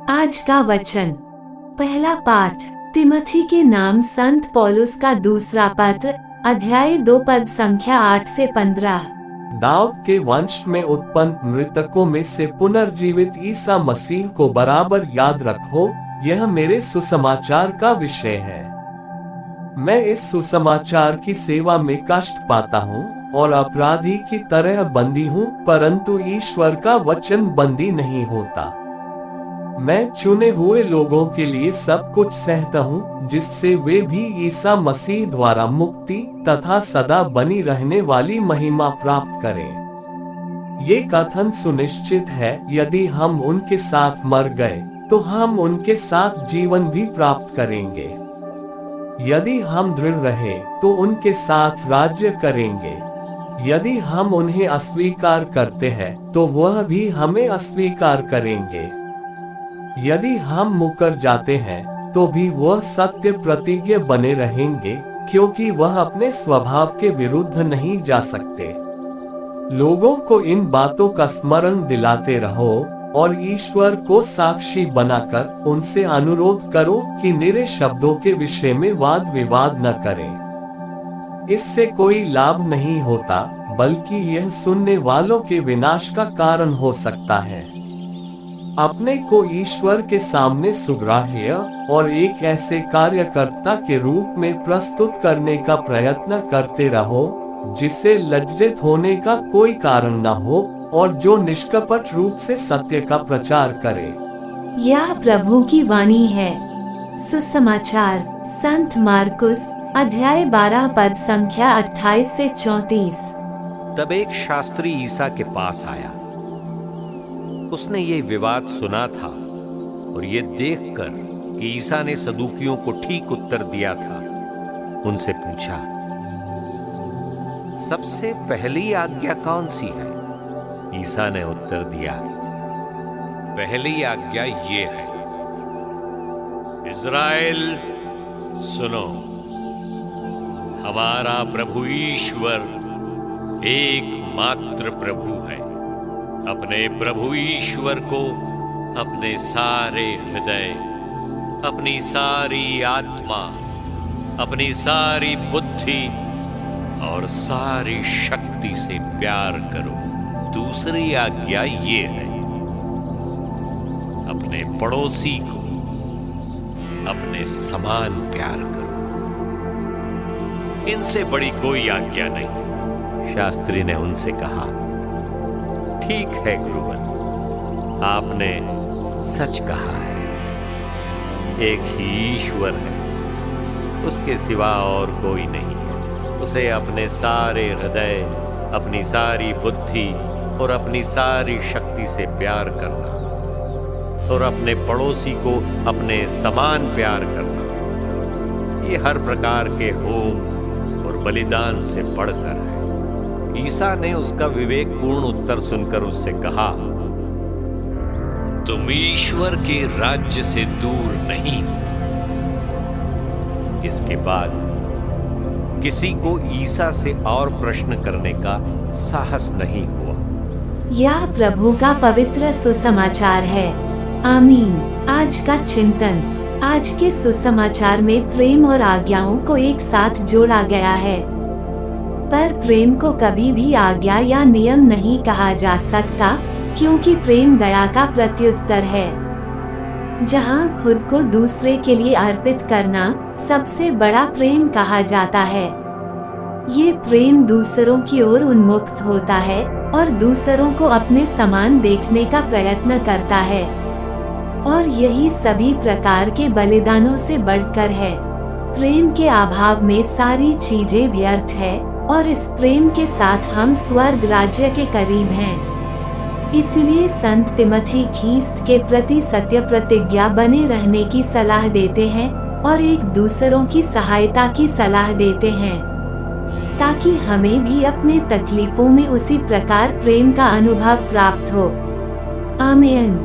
आज का वचन। पहला पाठ तिमोथी के नाम संत पौलुस का दूसरा पत्र, अध्याय 2 पद संख्या 8 से 15। दाऊद के वंश में उत्पन्न मृतकों में से पुनर्जीवित ईसा मसीह को बराबर याद रखो, यह मेरे सुसमाचार का विषय है। मैं इस सुसमाचार की सेवा में कष्ट पाता हूँ और अपराधी की तरह बंदी हूँ, परंतु ईश्वर का वचन बंदी नहीं होता। मैं चुने हुए लोगों के लिए सब कुछ सहता हूँ, जिससे वे भी ईसा मसीह द्वारा मुक्ति तथा सदा बनी रहने वाली महिमा प्राप्त करें। ये कथन सुनिश्चित है, यदि हम उनके साथ मर गए तो हम उनके साथ जीवन भी प्राप्त करेंगे। यदि हम दृढ़ रहे तो उनके साथ राज्य करेंगे। यदि हम उन्हें अस्वीकार करते हैं तो वह भी हमें अस्वीकार करेंगे। यदि हम मुकर जाते हैं तो भी वह सत्य प्रतिज्ञ बने रहेंगे, क्योंकि वह अपने स्वभाव के विरुद्ध नहीं जा सकते। लोगों को इन बातों का स्मरण दिलाते रहो और ईश्वर को साक्षी बनाकर उनसे अनुरोध करो कि निरे शब्दों के विषय में वाद विवाद न करें। इससे कोई लाभ नहीं होता, बल्कि यह सुनने वालों के विनाश का कारण हो सकता है। अपने को ईश्वर के सामने सुग्राह्य और एक ऐसे कार्यकर्ता के रूप में प्रस्तुत करने का प्रयत्न करते रहो, जिससे लज्जित होने का कोई कारण न हो और जो निष्कपट रूप से सत्य का प्रचार करे। यह प्रभु की वाणी है। सुसमाचार संत मार्कुस अध्याय 12 पद संख्या 28 से 34। तब एक शास्त्री ईसा के पास आया। उसने ये विवाद सुना था और ये देखकर कि ईसा ने सदूकियों को ठीक उत्तर दिया था, उनसे पूछा, सबसे पहली आज्ञा कौन सी है? ईसा ने उत्तर दिया, पहली आज्ञा ये है, इज़राइल सुनो, हमारा प्रभु ईश्वर एकमात्र प्रभु है। अपने प्रभु ईश्वर को अपने सारे हृदय, अपनी सारी आत्मा, अपनी सारी बुद्धि और सारी शक्ति से प्यार करो। दूसरी आज्ञा ये है, अपने पड़ोसी को अपने समान प्यार करो। इनसे बड़ी कोई आज्ञा नहीं। शास्त्री ने उनसे कहा, ठीक है गुरुवन, आपने सच कहा है। एक ही ईश्वर है, उसके सिवा और कोई नहीं है। उसे अपने सारे हृदय, अपनी सारी बुद्धि और अपनी सारी शक्ति से प्यार करना और अपने पड़ोसी को अपने समान प्यार करना, ये हर प्रकार के होम और बलिदान से बढ़कर है। ईसा ने उसका विवेकपूर्ण उत्तर सुनकर उससे कहा, तुम ईश्वर के राज्य से दूर नहीं। इसके बाद किसी को ईसा से और प्रश्न करने का साहस नहीं हुआ। यह प्रभु का पवित्र सुसमाचार है। आमीन। आज का चिंतन। आज के सुसमाचार में प्रेम और आज्ञाओं को एक साथ जोड़ा गया है, पर प्रेम को कभी भी आज्ञा या नियम नहीं कहा जा सकता, क्योंकि प्रेम दया का प्रत्युत्तर है। जहां खुद को दूसरे के लिए अर्पित करना सबसे बड़ा प्रेम कहा जाता है। ये प्रेम दूसरों की ओर उन्मुक्त होता है और दूसरों को अपने समान देखने का प्रयत्न करता है, और यही सभी प्रकार के बलिदानों से बढ़कर है। प्रेम के अभाव में सारी चीजें व्यर्थ है, और इस प्रेम के साथ हम स्वर्ग राज्य के करीब हैं। इसलिए संत तिमोथी ख्रीस्त के प्रति सत्य प्रतिज्ञा बने रहने की सलाह देते हैं और एक दूसरों की सहायता की सलाह देते हैं, ताकि हमें भी अपने तकलीफों में उसी प्रकार प्रेम का अनुभव प्राप्त हो। आमीन।